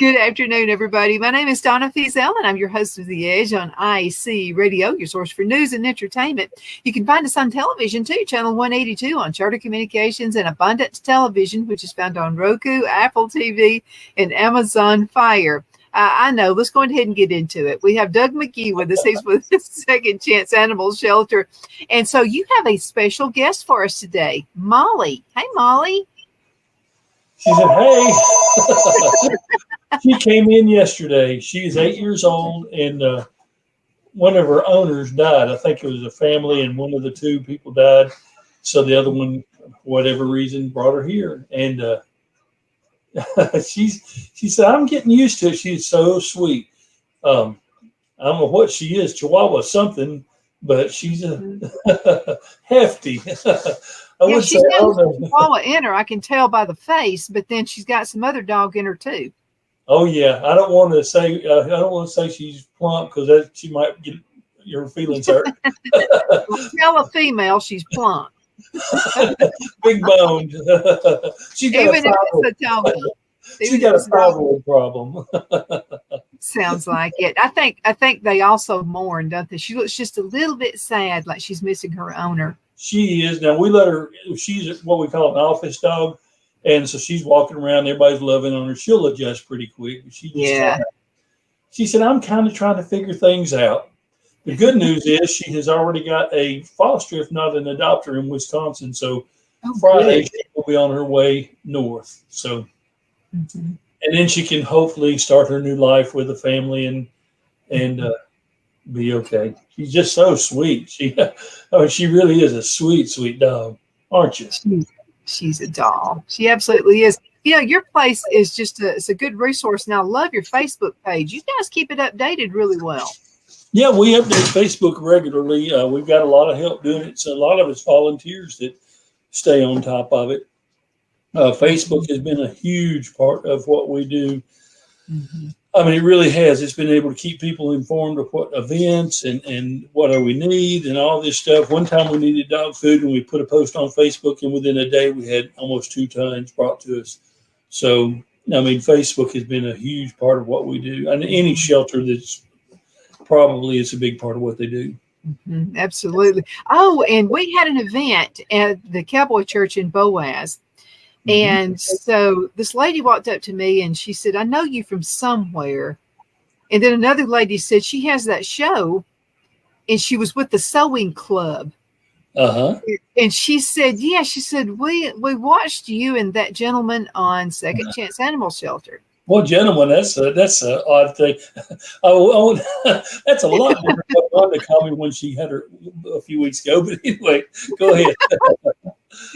Good afternoon, everybody. My name is Donna Fiesel, and I'm your host of The Edge on IC Radio, your source for news and entertainment. You can find us on television, too, Channel 182 on Charter Communications and Abundance Television, which is found on Roku, Apple TV, and Amazon Fire. I know. Let's go ahead and get into it. We have Doug McGee with us. He's with the Second Chance Animal Shelter. And so you have a special guest for us today, Molly. Hey, Molly. She said, hey. She came in yesterday. She is 8 years old, and one of her owners died. I think it was a family, and one of the two people died. So the other one, for whatever reason, brought her here. And she said, I'm getting used to it. She's so sweet. I don't know what she is, Chihuahua something, but she's hefty. She's got Chihuahua in her. I can tell by the face, but then she's got some other dog in her too. Oh yeah, I don't want to say she's plump because she might get your feelings hurt. Tell a female she's plump. Big boned. She's got Even if it's a dog. She's got a thyroid problem. Sounds like it. I think they also mourn, don't they? She looks just a little bit sad, like she's missing her owner. She is. Now we let her. She's what we call an office dog, and so she's walking around. Everybody's loving on her. She'll adjust pretty quick. She said, "I'm kind of trying to figure things out." The good news is she has already got a foster, if not an adopter, in Wisconsin. So Friday she will be on her way north. So, and then she can hopefully start her new life with a family and be okay. She's just so sweet. She really is a sweet, sweet dog, aren't you? She's a doll. She absolutely is. You know, your place is it's a good resource, and I love your Facebook page. You guys keep it updated really well. Yeah, we update Facebook regularly. We've got a lot of help doing it. So a lot of it's volunteers that stay on top of it. Facebook has been a huge part of what we do. Mm-hmm. I mean, it really has. It's been able to keep people informed of what events and what do we need and all this stuff. One time we needed dog food, and we put a post on Facebook, and within a day we had almost 2 tons brought to us. So, I mean, Facebook has been a huge part of what we do. And any shelter it's a big part of what they do. Mm-hmm, absolutely. Oh, and we had an event at the Cowboy Church in Boaz. And so this lady walked up to me and she said, I know you from somewhere. And then another lady said she has that show, and she was with the sewing club. And she said, yeah, she said, we watched you and that gentleman on Second Chance Animal Shelter. Well, gentlemen, that's an odd thing. That's a lot different than what Wanda called me when she had her a few weeks ago. But anyway, go ahead.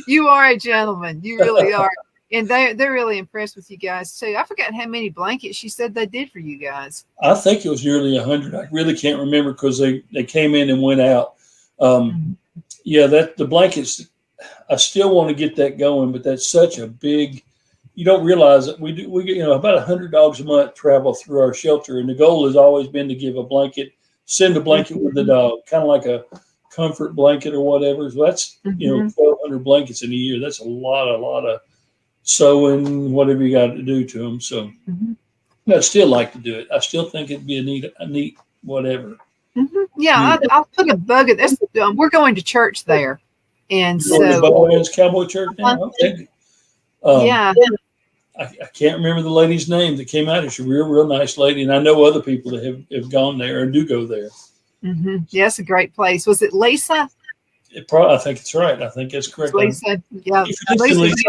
You are a gentleman. You really are. And they're really impressed with you guys, too. I forgot how many blankets she said they did for you guys. I think it was nearly 100. I really can't remember because they came in and went out. Yeah, the blankets, I still want to get that going, but that's such a big – you don't realize that we get about 100 dogs a month travel through our shelter, and the goal has always been to give a blanket, send a blanket with the dog, kind of like a comfort blanket or whatever. So that's 1,200 blankets in a year. That's a lot of sewing, whatever you got to do to them. So I'd still like to do it. I still think it'd be a neat whatever. Yeah, I'll put a bug at this. We're going to church there, and so Boaz Cowboy Church now. Okay. Yeah. I can't remember the lady's name that came out. It's a real nice lady, and I know other people that have gone there or do go there. Yeah, it's a great place. Was it Lisa? I think it's right. I think that's correct. Lisa, yeah. Lisa.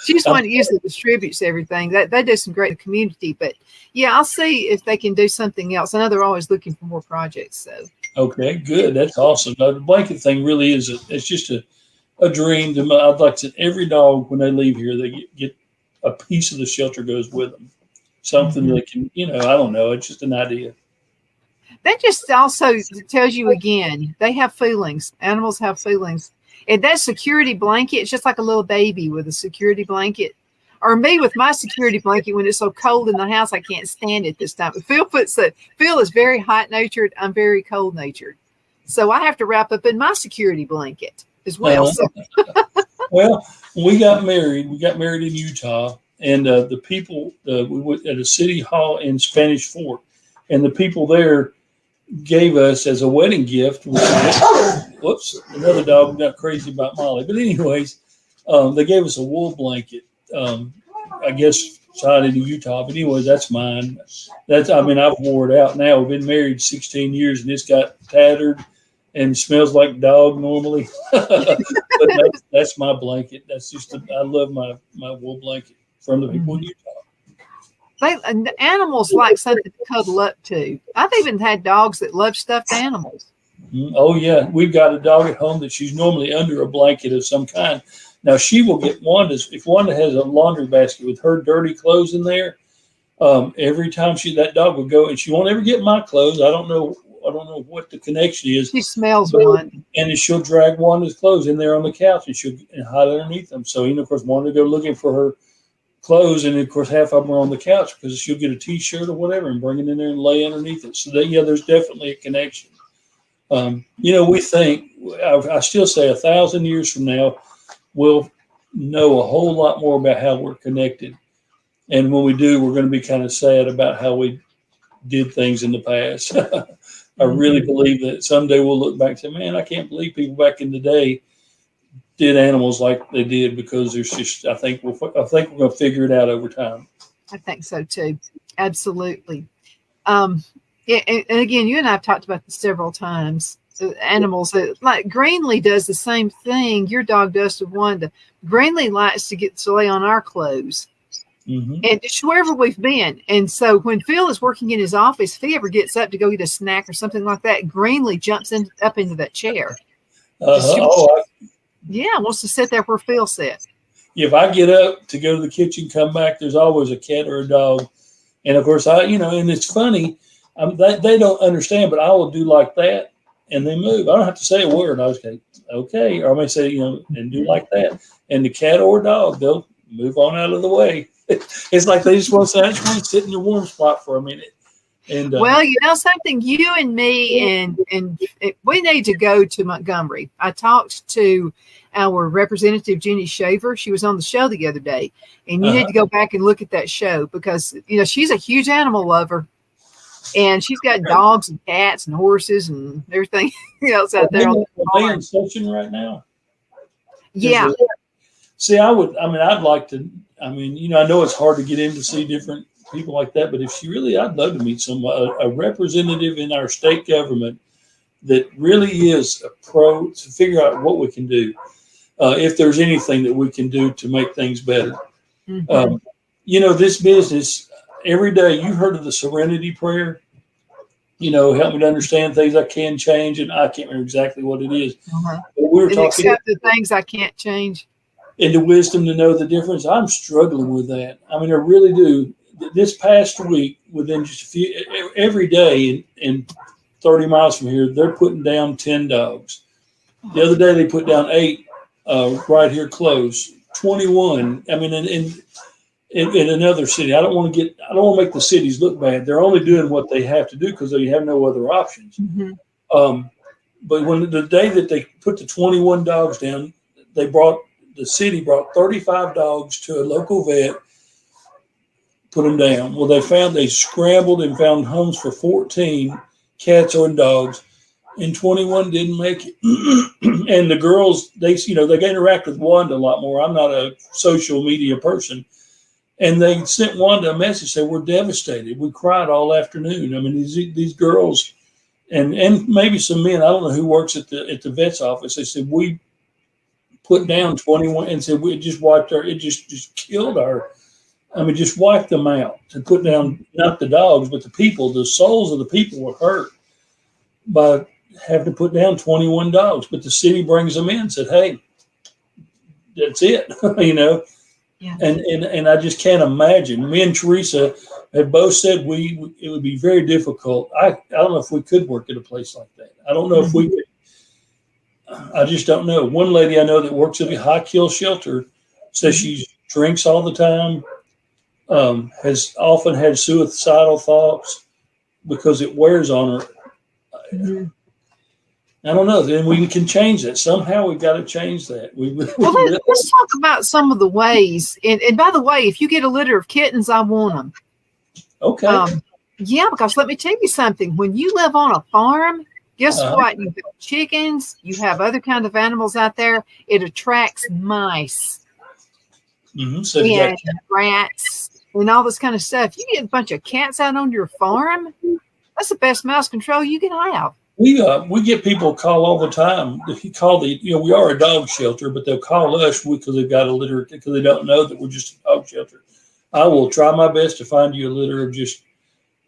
She's one that usually distributes everything. They do some great community, but yeah, I'll see if they can do something else. I know they're always looking for more projects. So okay, good. That's awesome. Now, the blanket thing really is it's just a dream. I'd like to every dog when they leave here, they get a piece of the shelter goes with them. Something that can, I don't know. It's just an idea. That just also tells you again, they have feelings. Animals have feelings. And that security blanket, it's just like a little baby with a security blanket. Or me with my security blanket when it's so cold in the house, I can't stand it this time. But Phil is very hot-natured. I'm very cold-natured. So I have to wrap up in my security blanket as well. Well, when we got married in Utah, and the people we went at a city hall in Spanish Fork, and the people there gave us as a wedding gift. Whoops, another dog got crazy about Molly. But anyways, they gave us a wool blanket. I guess signed in Utah. But anyways, that's mine. I've wore it out now. We've been married 16 years, and it's got tattered and smells like dog normally. But that's my blanket. That's I love my wool blanket from the people in Utah. Animals like something to cuddle up to. I've even had dogs that love stuffed animals. Oh yeah, we've got a dog at home that she's normally under a blanket of some kind. Now she will get Wanda's. If Wanda has a laundry basket with her dirty clothes in there, every time that dog would go, and she won't ever get my clothes. I don't know what the connection is. She smells one, and then she'll drag Wanda's clothes in there on the couch, and she'll hide underneath them. So of course, Wanda go looking for her clothes, and of course half of them are on the couch because she'll get a T-shirt or whatever and bring it in there and lay underneath it. So there's definitely a connection. We think, I still say 1,000 years from now, we'll know a whole lot more about how we're connected. And when we do, we're going to be kind of sad about how we did things in the past. I really believe that someday we'll look back and say, man, I can't believe people back in the day did animals like they did, because there's just, I think we're going to figure it out over time. I think so too. Absolutely. Yeah, and again, you and I have talked about this several times. Animals, like Greenlee does the same thing your dog does to Wanda. Greenlee likes to lay on our clothes, and just wherever we've been. And so when Phil is working in his office, if he ever gets up to go get a snack or something like that, Greenlee jumps up into that chair. Wants to sit there where Phil sits. If I get up to go to the kitchen, come back, there's always a cat or a dog. And of course, and it's funny, they don't understand, but I will do like that, and they move. I don't have to say a word. I just say, okay. Or I may say, and do like that. And the cat or dog, they'll move on out of the way. It's like they just want to sit in your warm spot for a minute. And something, you and me and we need to go to Montgomery. I talked to our representative, Jenny Shaver. She was on the show the other day, and you need to go back and look at that show, because, she's a huge animal lover, and she's got dogs and cats and horses and everything else out there. Are they in session right now? Yeah. See, I'd like to, I know it's hard to get in to see different people like that, but I'd love to meet a representative in our state government that really is a pro to figure out what we can do. If there's anything that we can do to make things better. This business, every day, you heard of the Serenity Prayer, help me to understand things I can change, and I can't remember exactly what it is. But we were talking, accept the things I can't change. And the wisdom to know the difference. I'm struggling with that. I really do. This past week, within just every day in 30 miles from here, they're putting down 10 dogs. The other day, they put down 8 right here close, 21. In another city. I don't want to make the cities look bad. They're only doing what they have to do because they have no other options. But when the day that they put the 21 dogs down, the city brought 35 dogs to a local vet, put them down. Well, they scrambled and found homes for 14 cats or dogs, and 21 didn't make it. And the girls, they interact with Wanda a lot more. I'm not a social media person. And they sent Wanda a message saying, we're devastated. We cried all afternoon. These girls and maybe some men, I don't know who works at the vet's office. They said, we put down 21 and said, we just wiped it just killed just wiped them out to put down, not the dogs, but the people. The souls of the people were hurt by having to put down 21 dogs. But the city brings them in and said, hey, that's it, Yeah. And I just can't imagine. Me and Teresa have both said it would be very difficult. I don't know if we could work at a place like that. I don't know if we could. I just don't know. One lady I know that works at a high kill shelter says she drinks all the time, has often had suicidal thoughts because it wears on her. I don't know. Then we can change that. Somehow we've got to change that. Well, let's talk about some of the ways. And by the way, if you get a litter of kittens, I want them. Okay. Yeah, because let me tell you something. When you live on a farm, guess what? You have chickens, you have other kinds of animals out there. It attracts mice So and rats and all this kind of stuff. You get a bunch of cats out on your farm, that's the best mouse control you can have. We get people call all the time. They call we are a dog shelter, but they'll call us because they've got a litter because they don't know that we're just a dog shelter. I will try my best to find you a litter of just,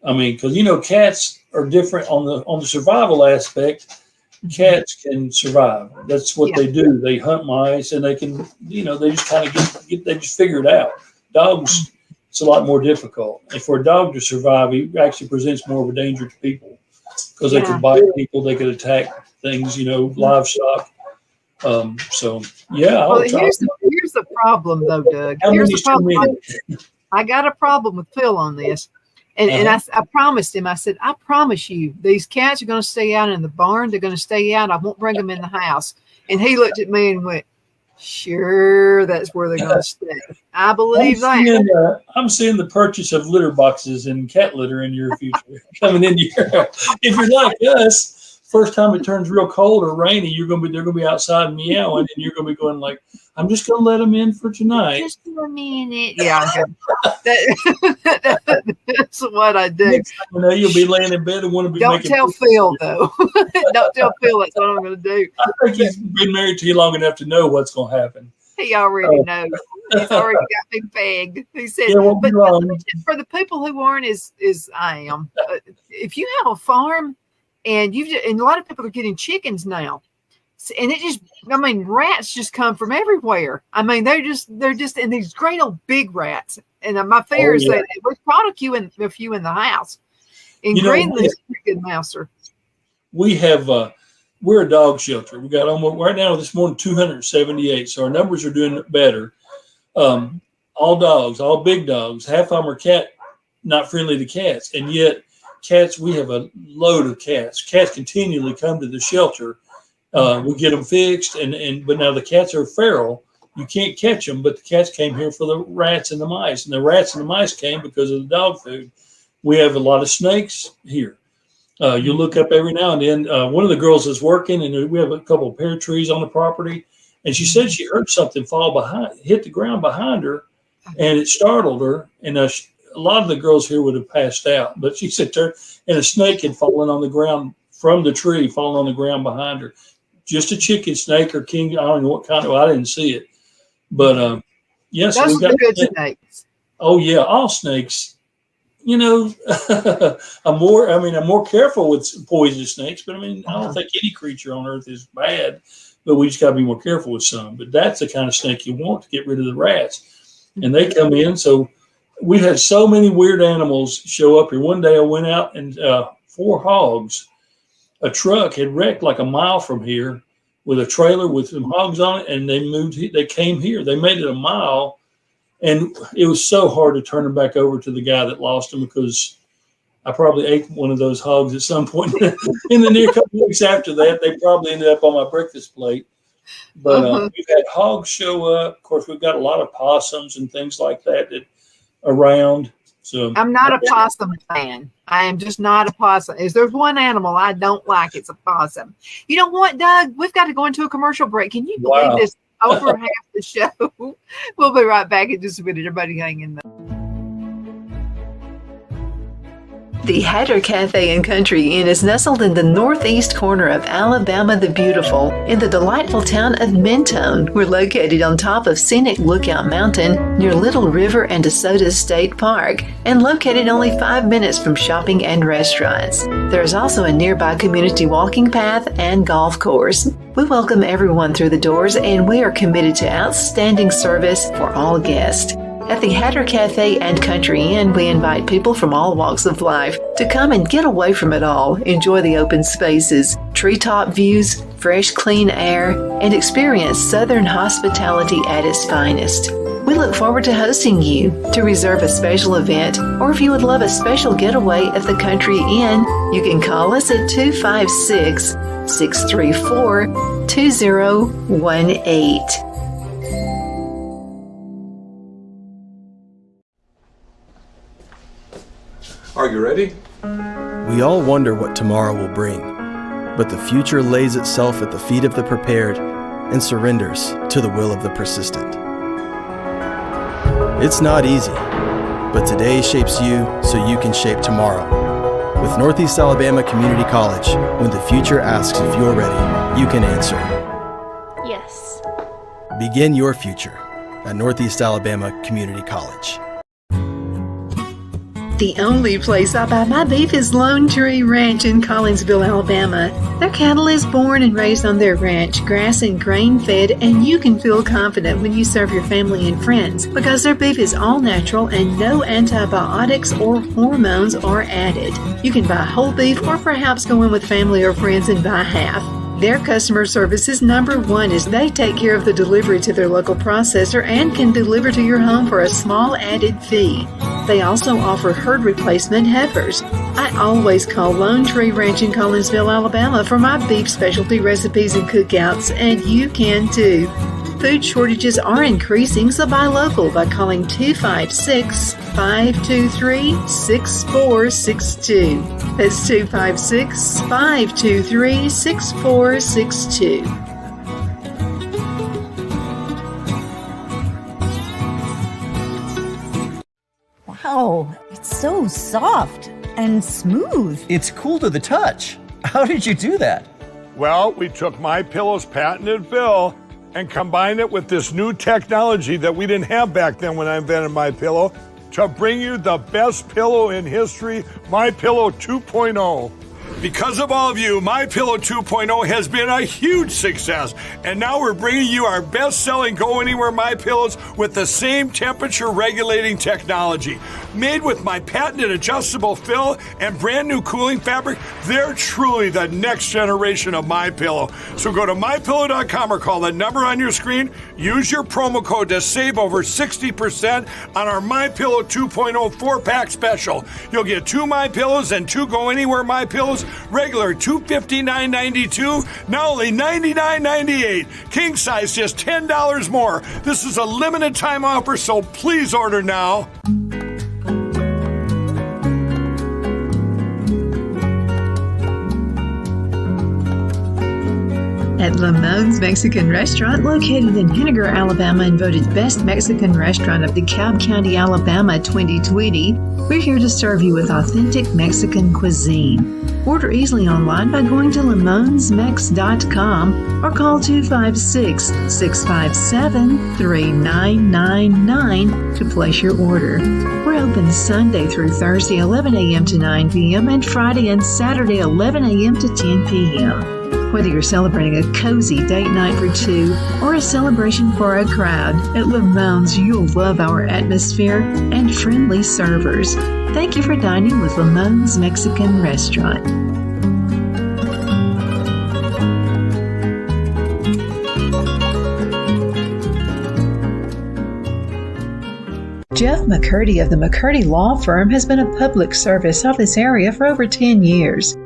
because cats are different on the survival aspect. Cats can survive. That's what they do. They hunt mice, and they can, they just kind of they just figure it out. Dogs, it's a lot more difficult. And for a dog to survive, he actually presents more of a danger to people because they could bite people, they could attack things, livestock. Well, here's the problem, though, Doug. Here's the problem. I got a problem with Phil on this. And I promised him, I said, I promise you, these cats are going to stay out in the barn. They're going to stay out. I won't bring them in the house. And he looked at me and went, sure, that's where they're going to stay. I believe that. I'm seeing the purchase of litter boxes and cat litter in your future coming into your. If you're like us, first time it turns real cold or rainy, they're going to be outside meowing, and you're going to be going like, I'm just going to let them in for tonight. Just for a minute. Yeah, that's what I do. Next time you'll be laying in bed and want to be. Don't tell Phil though. Don't tell Phil that's what I'm going to do. I think he's been married to you long enough to know what's going to happen. He already knows. He's already got me pegged. He said, but for the people who aren't as I am, if you have a farm and a lot of people are getting chickens now. And rats just come from everywhere. They're just in these great old big rats. And my fear is that we've caught a few in the house. In Greenland, it's a pretty good mouser. We have, we're a dog shelter. We got almost right now this morning 278. So our numbers are doing better. All dogs, all big dogs. Half of them are not friendly to cats, and yet cats. We have a load of cats. Cats continually come to the shelter. We get them fixed, but now the cats are feral. You can't catch them, but the cats came here for the rats and the mice, and the rats and the mice came because of the dog food. We have a lot of snakes here. You look up every now and then. One of the girls is working, and we have a couple of pear trees on the property, and she said she heard something hit the ground behind her, and it startled her. And a lot of the girls here would have passed out, but she said, and a snake had fallen on the ground from the tree, fallen on the ground behind her. Just a chicken snake or king. I don't know what kind of. I didn't see it, but yes, those are the good snakes. Oh yeah, all snakes. I'm more careful with poisonous snakes, but I don't think any creature on earth is bad. But we just got to be more careful with some. But that's the kind of snake you want to get rid of the rats, and they come in. So we've had so many weird animals show up here. One day I went out and 4 hogs. A truck had wrecked like a mile from here with a trailer with some hogs on it, and they came here. They made it a mile, and it was so hard to turn them back over to the guy that lost them because I probably ate one of those hogs at some point in the near couple weeks after that. They probably ended up on my breakfast plate. But we've had hogs show up. Of course, we've got a lot of possums and things like that around. So I'm not a possum fan. I am just not a possum. If there's one animal I don't like, it's a possum. You know what, Doug? We've got to go into a commercial break. Can you believe this? Over half the show. We'll be right back in just a minute. Everybody hang in there. The Hatter Cafe and Country Inn is nestled in the northeast corner of Alabama the Beautiful in the delightful town of Mentone. We're located on top of scenic Lookout Mountain near Little River and DeSoto State Park and located only 5 minutes from shopping and restaurants. There is also a nearby community walking path and golf course. We welcome everyone through the doors and we are committed to outstanding service for all guests. At the Hatter Cafe and Country Inn, we invite people from all walks of life to come and get away from it all, enjoy the open spaces, treetop views, fresh, clean air, and experience Southern hospitality at its finest. We look forward to hosting you. To reserve a special event, or if you would love a special getaway at the Country Inn, you can call us at 256-634-2018. Are you ready? We all wonder what tomorrow will bring, but the future lays itself at the feet of the prepared and surrenders to the will of the persistent. It's not easy, but today shapes you so you can shape tomorrow. With Northeast Alabama Community College, when the future asks if you're ready, you can answer yes. Begin your future at Northeast Alabama Community College. The only place I buy my beef is Lone Tree Ranch in Collinsville, Alabama. Their cattle is born and raised on their ranch, grass and grain fed, and you can feel confident when you serve your family and friends because their beef is all natural and no antibiotics or hormones are added. You can buy whole beef or perhaps go in with family or friends and buy half. Their customer service is number one as they take care of the delivery to their local processor and can deliver to your home for a small added fee. They also offer herd replacement heifers. I always call Lone Tree Ranch in Collinsville, Alabama for my beef specialty recipes and cookouts, and you can too. Food shortages are increasing, so buy local by calling 256-523-6462. That's 256-523-6462. Wow, it's so soft and smooth. It's cool to the touch. How did you do that? Well, we took MyPillow's patented fill and combined it with this new technology that we didn't have back then when I invented MyPillow to bring you the best pillow in history, MyPillow 2.0. Because of all of you, MyPillow 2.0 has been a huge success, and now we're bringing you our best-selling Go Anywhere MyPillows with the same temperature-regulating technology. Made with my patented adjustable fill and brand-new cooling fabric, they're truly the next generation of MyPillow. So go to MyPillow.com or call the number on your screen. Use your promo code to save over 60% on our MyPillow 2.0 4-pack special. You'll get 2 MyPillows and 2 Go Anywhere MyPillows, regular $259.92, now only $99.98. King size just $10 more. This is a limited time offer, so please order now. At Lamone's Mexican Restaurant, located in Henniger, Alabama, and voted Best Mexican Restaurant of DeKalb County, Alabama 2020, we're here to serve you with authentic Mexican cuisine. Order easily online by going to lamonsmex.com or call 256-657-3999 to place your order. We're open Sunday through Thursday, 11 a.m. to 9 p.m., and Friday and Saturday, 11 a.m. to 10 p.m. Whether you're celebrating a cozy date night for two or a celebration for a crowd, at Lamone's you'll love our atmosphere and friendly servers. Thank you for dining with Lamone's Mexican Restaurant. Jeff McCurdy of the McCurdy Law Firm has been a public service of this area for over 10 years.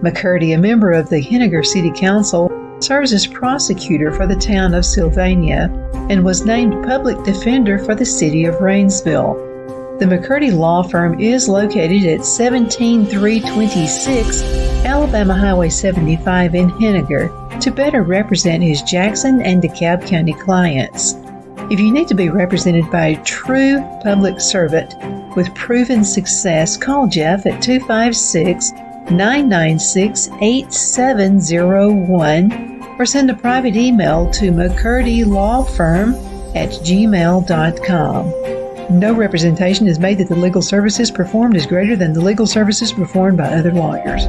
McCurdy, a member of the Henniger City Council, serves as prosecutor for the town of Sylvania and was named public defender for the city of Rainsville. The McCurdy Law Firm is located at 17326 Alabama Highway 75 in Henniger to better represent his Jackson and DeKalb County clients. If you need to be represented by a true public servant with proven success, call Jeff at 256-996-8701 or send a private email to mccurdylawfirm@gmail.com. No representation is made that the legal services performed is greater than the legal services performed by other lawyers.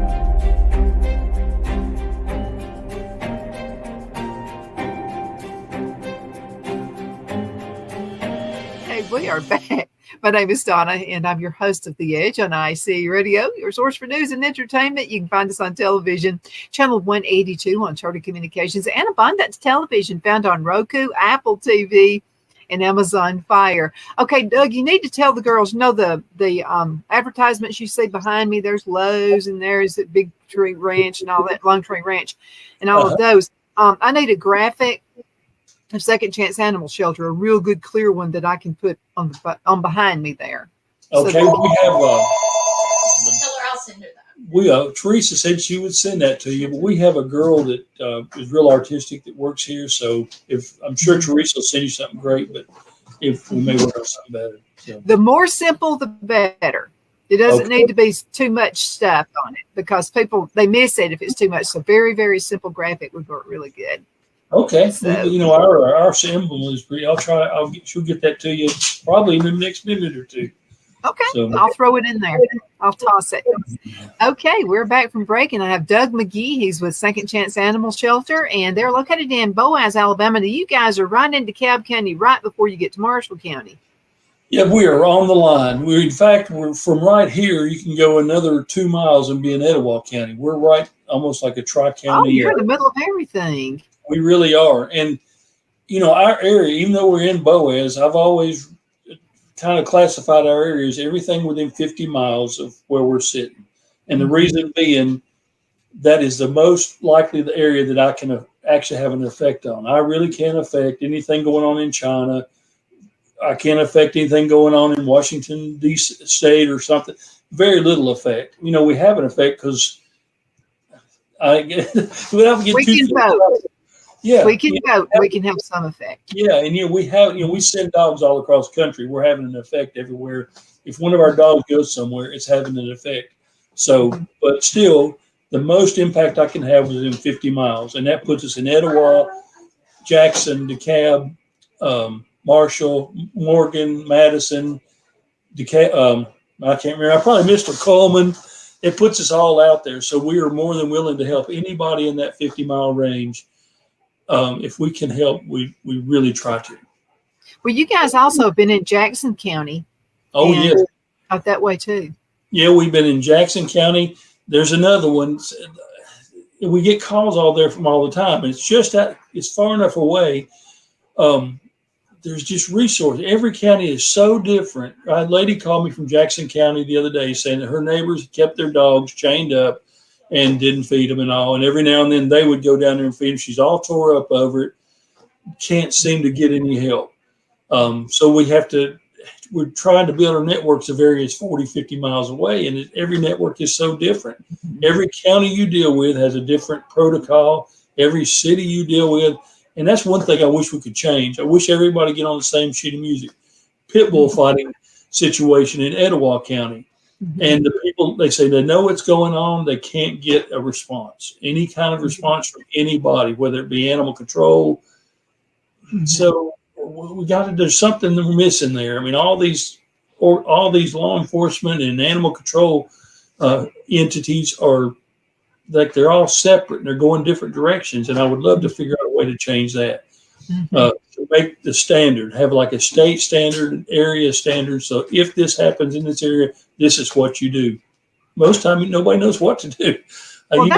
Hey, we are back. My name is Donna, and I'm your host of The Edge on IC Radio, your source for news and entertainment. You can find us on television, channel 182 on Charter Communications, and Abundance Television, found on Roku, Apple TV, and Amazon Fire. Okay, Doug, you need to tell the girls, the advertisements you see behind me, there's Lowe's and there's the Big Tree Ranch and all that, Lone Tree Ranch and all of those. I need a graphic of Second Chance Animal Shelter, a real good clear one that I can put on behind me there. Okay, So we have Tell her I'll send her that. Teresa said she would send that to you, but we have a girl that is real artistic that works here. So I'm sure Teresa will send you something great, but if we may work on something better. So. The more simple, the better. It doesn't need to be too much stuff on it because they miss it if it's too much. So very, very simple graphic would work really good. Okay. So, our symbol is pretty. She'll get that to you probably in the next minute or two. Okay, So, I'll throw it in there. I'll toss it. Okay, we're back from break, and I have Doug McGee. He's with Second Chance Animal Shelter, and they're located in Boaz, Alabama. Now, you guys are right into DeKalb County right before you get to Marshall County. Yeah, we are on the line. We're from right here. You can go another 2 miles and be in Etowah County. We're right, almost like a tri-county. Oh, you're in the middle of everything. We really are, and our area. Even though we're in Boaz, I've always kind of classified our area as everything within 50 miles of where we're sitting. And the reason being that is the most likely the area that I can actually have an effect on. I really can't affect anything going on in China. I can't affect anything going on in Washington, D.C. state or something. Very little effect. We have an effect because we can vote. Yeah, we can vote. We can have some effect. Yeah, and we send dogs all across the country. We're having an effect everywhere. If one of our dogs goes somewhere, it's having an effect. So, but still, the most impact I can have is in 50 miles, and that puts us in Etowah, Jackson, DeKalb, Marshall, Morgan, Madison, I can't remember. I probably missed a Coleman. It puts us all out there. So we are more than willing to help anybody in that 50-mile range. If we can help, we really try to. Well, you guys also have been in Jackson County. Oh, yeah. Out that way, too. Yeah, we've been in Jackson County. There's another one. We get calls all there from all the time. And it's far enough away. There's just resources. Every county is so different. A lady called me from Jackson County the other day saying that her neighbors kept their dogs chained up and didn't feed them and all. And every now and then they would go down there and feed them. She's all tore up over it. Can't seem to get any help. So we're trying to build our networks of areas 40, 50 miles away. And every network is so different. Every county you deal with has a different protocol. Every city you deal with. And that's one thing I wish we could change. I wish everybody get on the same sheet of music. Pit bull fighting situation in Etowah County. And the people, they say they know what's going on. They can't get a response, any kind of response from anybody, whether it be animal control. So there's something that we're missing there. I mean, all these law enforcement and animal control entities are like they're all separate and they're going different directions. And I would love to figure out a way to change that. To make the standard, have like a state standard, an area standard. So if this happens in this area, this is what you do. Most time, nobody knows what to do. Well,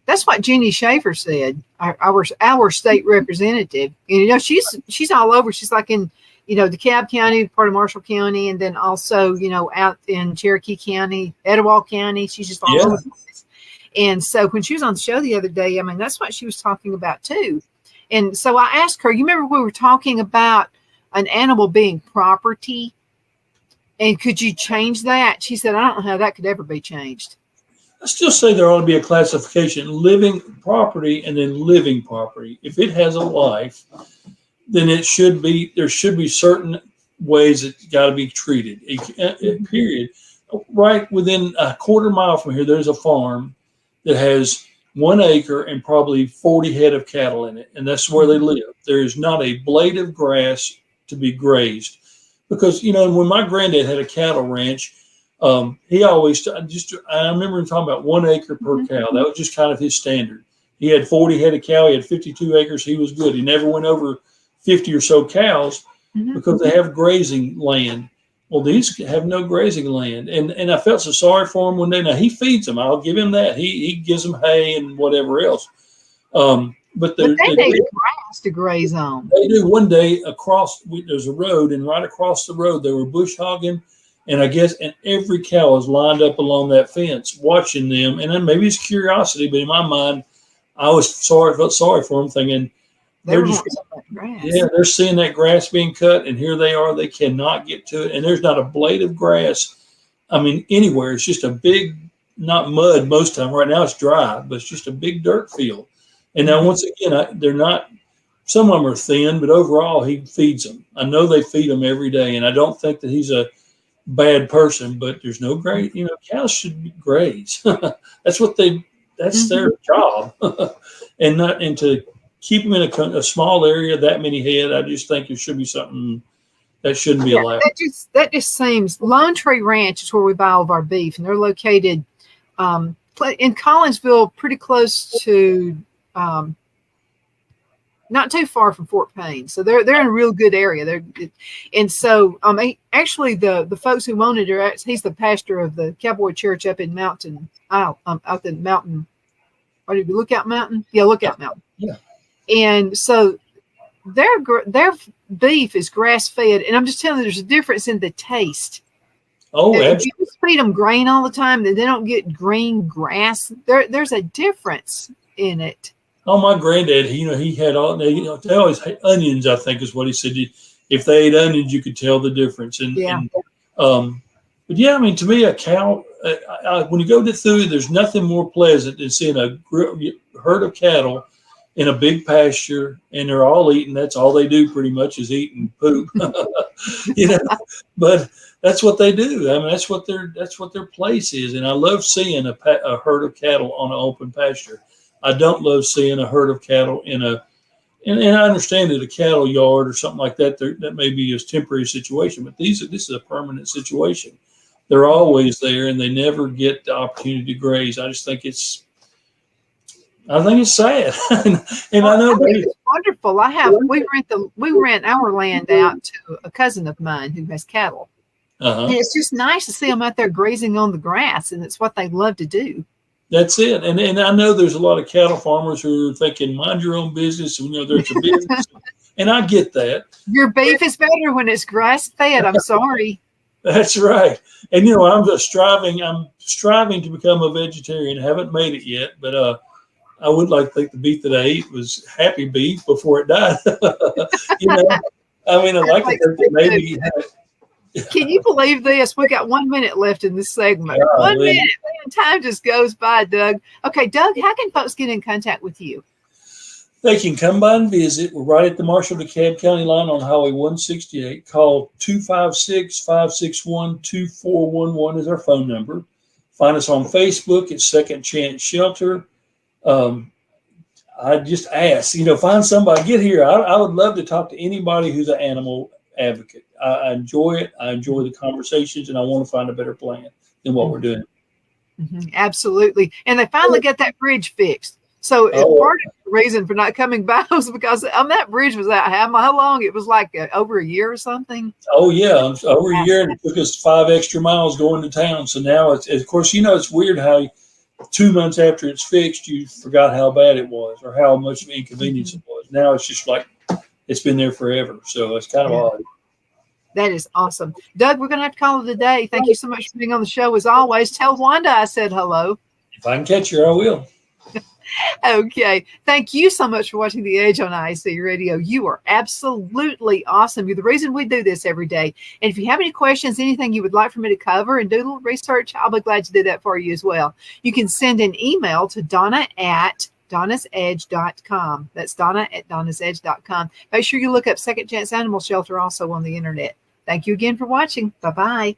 that's what Jenny Schaefer said, our state representative. And, she's all over. She's like in, DeKalb County, part of Marshall County, and then also, out in Cherokee County, Etowah County. She's just all over the place. And so when she was on the show the other day, I mean, that's what she was talking about too. And so I asked her, you remember we were talking about an animal being property? And could you change that? She said, I don't know how that could ever be changed. I still say there ought to be a classification, living property and then living property. If it has a life, then there should be certain ways it's got to be treated, period. Right within a quarter mile from here, there's a farm that has 1 acre and probably 40 head of cattle in it. And that's where they live. There is not a blade of grass to be grazed. Because, when my granddad had a cattle ranch, he always, I remember him talking about 1 acre per cow. That was just kind of his standard. He had 40 head of cow. He had 52 acres. He was good. He never went over 50 or so cows because they have grazing land. Well, these have no grazing land. And I felt so sorry for him one day. Now, he feeds them. I'll give him that. He gives them hay and whatever else. but they need grass to graze on. They do. One day there's a road, and right across the road they were bush hogging, and every cow is lined up along that fence watching them. And then maybe it's curiosity, but in my mind, I felt sorry for them, thinking they're seeing that grass being cut, and here they are. They cannot get to it, and there's not a blade of grass. I mean, anywhere. It's just a big, not mud most of the time. Right now it's dry, but it's just a big dirt field. And now, once again, they're not. Some of them are thin, but overall, he feeds them. I know they feed them every day, and I don't think that he's a bad person. But there's no graze. Cows should graze. That's what that's their job, and to keep them in a small area, that many head. I just think there should be something that shouldn't be allowed. That just seems. Lone Tree Ranch is where we buy all of our beef, and they're located in Collinsville, pretty close to. Not too far from Fort Payne, so they're in a real good area. Actually, the folks who own it he's the pastor of the Cowboy Church up in Mountain Isle, out in Mountain. What did you Lookout Mountain? Yeah, Lookout Mountain. Yeah. And so their beef is grass fed, and I'm just telling you, there's a difference in the taste. Oh, if you just feed them grain all the time, then they don't get green grass. There's a difference in it. Oh, my granddad, he had all, they always had onions, I think is what he said. If they ate onions, you could tell the difference. But yeah, I mean, to me, a cow, when you go through, there's nothing more pleasant than seeing a herd of cattle in a big pasture, and they're all eating. That's all they do pretty much is eat and poop, but that's what they do. I mean, that's what their place is. And I love seeing a herd of cattle on an open pasture. I don't love seeing a herd of cattle and I understand that a cattle yard or something like that, that may be a temporary situation, but this is a permanent situation. They're always there, and they never get the opportunity to graze. I just think it's sad. and I know it's wonderful. We rent our land out to a cousin of mine who has cattle. And it's just nice to see them out there grazing on the grass, and it's what they love to do. That's it. And I know there's a lot of cattle farmers who are thinking, mind your own business. There's a business. And I get that. Your beef is better when it's grass fed. I'm sorry. That's right. And, I'm striving to become a vegetarian. I haven't made it yet, but I would like to think the beef that I ate was happy beef before it died. I like to think that maybe. Can you believe this? We got 1 minute left in this segment. 1 minute. Man, time just goes by, Doug. Okay, Doug, how can folks get in contact with you? They can come by and visit. We're right at the Marshall-DeKalb County line on Highway 168. Call 256-561-2411 is our phone number. Find us on Facebook at Second Chance Shelter. I just ask, find somebody. Get here. I would love to talk to anybody who's an animal advocate. I enjoy it. I enjoy the conversations, and I want to find a better plan than what we're doing. Mm-hmm. Absolutely. And they finally got that bridge fixed. So part of the reason for not coming by was because that bridge was out. How long? It was like over a year or something. Oh yeah, over a year, and it took us 5 extra miles going to town. So now it's, of course, it's weird how 2 months after it's fixed, you forgot how bad it was or how much of an inconvenience it was. Now it's just like it's been there forever. So it's kind of odd. That is awesome. Doug, we're going to have to call it a day. Thank you so much for being on the show. As always, tell Wanda I said hello. If I can catch her, I will. Okay. Thank you so much for watching The Edge on IC Radio. You are absolutely awesome. You're the reason we do this every day. And if you have any questions, anything you would like for me to cover and do a little research, I'll be glad to do that for you as well. You can send an email to donna@donnasedge.com. That's donna@donnasedge.com. Make sure you look up Second Chance Animal Shelter also on the internet. Thank you again for watching. Bye-bye.